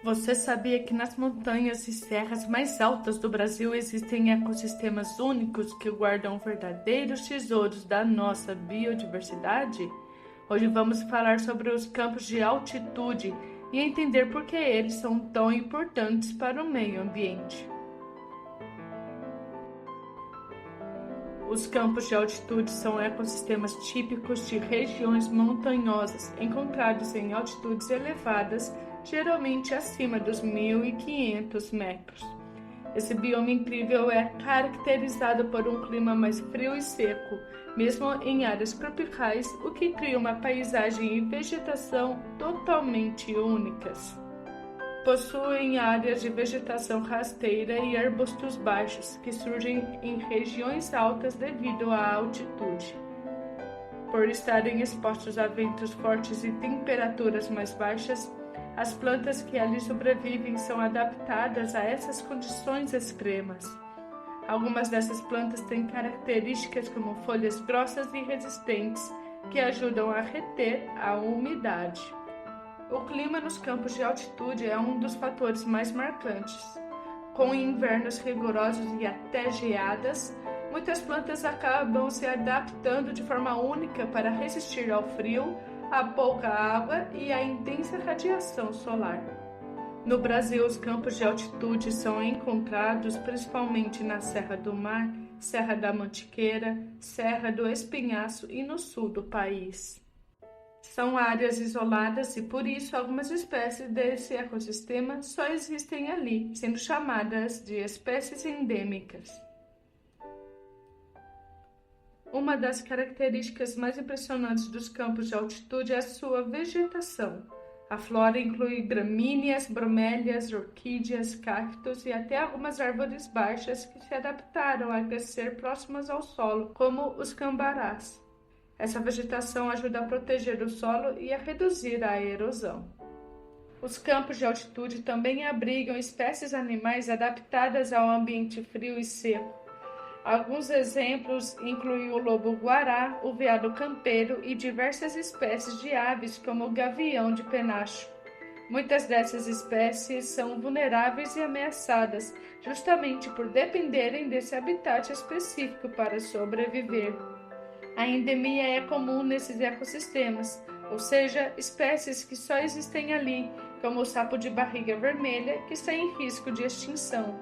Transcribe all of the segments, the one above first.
Você sabia que nas montanhas e serras mais altas do Brasil existem ecossistemas únicos que guardam verdadeiros tesouros da nossa biodiversidade? Hoje vamos falar sobre os campos de altitude e entender por que eles são tão importantes para o meio ambiente. Os campos de altitude são ecossistemas típicos de regiões montanhosas, encontrados em altitudes elevadas, geralmente acima dos 1.500 metros. Esse bioma incrível é caracterizado por um clima mais frio e seco, mesmo em áreas tropicais, o que cria uma paisagem e vegetação totalmente únicas. Possuem áreas de vegetação rasteira e arbustos baixos, que surgem em regiões altas devido à altitude. Por estarem expostos a ventos fortes e temperaturas mais baixas, as plantas que ali sobrevivem são adaptadas a essas condições extremas. Algumas dessas plantas têm características como folhas grossas e resistentes, que ajudam a reter a umidade. O clima nos campos de altitude é um dos fatores mais marcantes. Com invernos rigorosos e até geadas, muitas plantas acabam se adaptando de forma única para resistir ao frio, à pouca água e à intensa radiação solar. No Brasil, os campos de altitude são encontrados principalmente na Serra do Mar, Serra da Mantiqueira, Serra do Espinhaço e no sul do país. São áreas isoladas e, por isso, algumas espécies desse ecossistema só existem ali, sendo chamadas de espécies endêmicas. Uma das características mais impressionantes dos campos de altitude é a sua vegetação. A flora inclui gramíneas, bromélias, orquídeas, cactos e até algumas árvores baixas que se adaptaram a crescer próximas ao solo, como os cambarás. Essa vegetação ajuda a proteger o solo e a reduzir a erosão. Os campos de altitude também abrigam espécies animais adaptadas ao ambiente frio e seco. Alguns exemplos incluem o lobo-guará, o veado campeiro e diversas espécies de aves como o gavião de penacho. Muitas dessas espécies são vulneráveis e ameaçadas, justamente por dependerem desse habitat específico para sobreviver. A endemia é comum nesses ecossistemas, ou seja, espécies que só existem ali, como o sapo de barriga vermelha, que está em risco de extinção.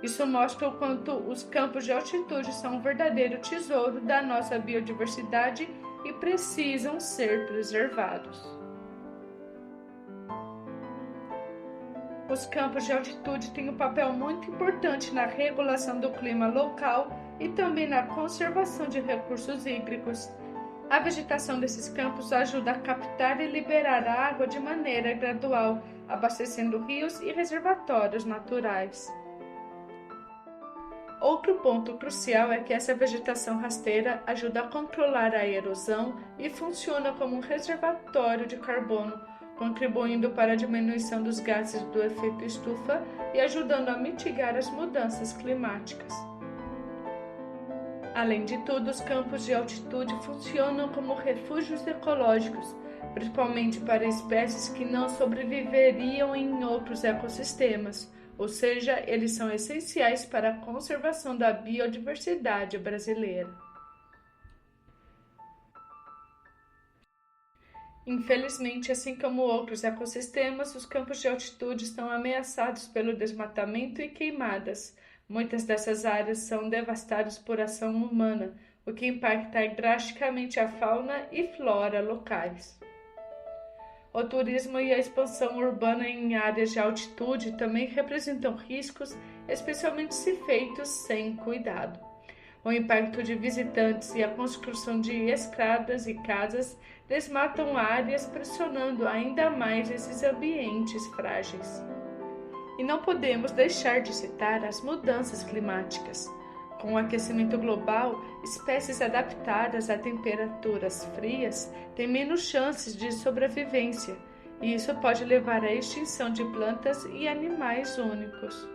Isso mostra o quanto os campos de altitude são um verdadeiro tesouro da nossa biodiversidade e precisam ser preservados. Os campos de altitude têm um papel muito importante na regulação do clima local e também na conservação de recursos hídricos. A vegetação desses campos ajuda a captar e liberar a água de maneira gradual, abastecendo rios e reservatórios naturais. Outro ponto crucial é que essa vegetação rasteira ajuda a controlar a erosão e funciona como um reservatório de carbono, contribuindo para a diminuição dos gases do efeito estufa e ajudando a mitigar as mudanças climáticas. Além de tudo, os campos de altitude funcionam como refúgios ecológicos, principalmente para espécies que não sobreviveriam em outros ecossistemas, ou seja, eles são essenciais para a conservação da biodiversidade brasileira. Infelizmente, assim como outros ecossistemas, os campos de altitude estão ameaçados pelo desmatamento e queimadas. Muitas dessas áreas são devastadas por ação humana, o que impacta drasticamente a fauna e flora locais. O turismo e a expansão urbana em áreas de altitude também representam riscos, especialmente se feitos sem cuidado. O impacto de visitantes e a construção de estradas e casas desmatam áreas, pressionando ainda mais esses ambientes frágeis. E não podemos deixar de citar as mudanças climáticas. Com o aquecimento global, espécies adaptadas a temperaturas frias têm menos chances de sobrevivência, e isso pode levar à extinção de plantas e animais únicos.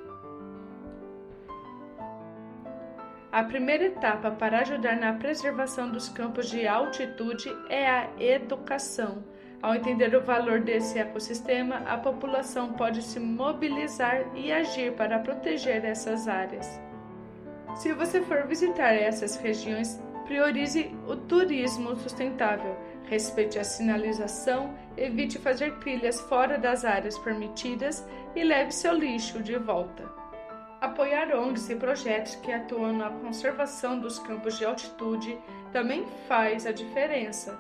A primeira etapa para ajudar na preservação dos campos de altitude é a educação. Ao entender o valor desse ecossistema, a população pode se mobilizar e agir para proteger essas áreas. Se você for visitar essas regiões, priorize o turismo sustentável, respeite a sinalização, evite fazer trilhas fora das áreas permitidas e leve seu lixo de volta. Apoiar ONGs e projetos que atuam na conservação dos campos de altitude também faz a diferença.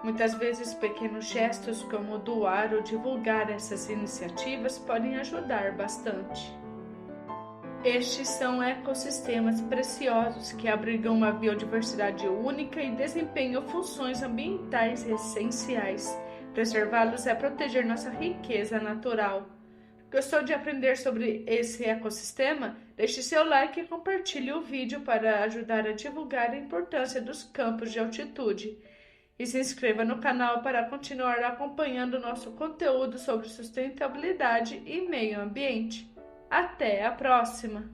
Muitas vezes, pequenos gestos como doar ou divulgar essas iniciativas podem ajudar bastante. Estes são ecossistemas preciosos que abrigam uma biodiversidade única e desempenham funções ambientais essenciais. Preservá-los é proteger nossa riqueza natural. Gostou de aprender sobre esse ecossistema? Deixe seu like e compartilhe o vídeo para ajudar a divulgar a importância dos campos de altitude. E se inscreva no canal para continuar acompanhando nosso conteúdo sobre sustentabilidade e meio ambiente. Até a próxima!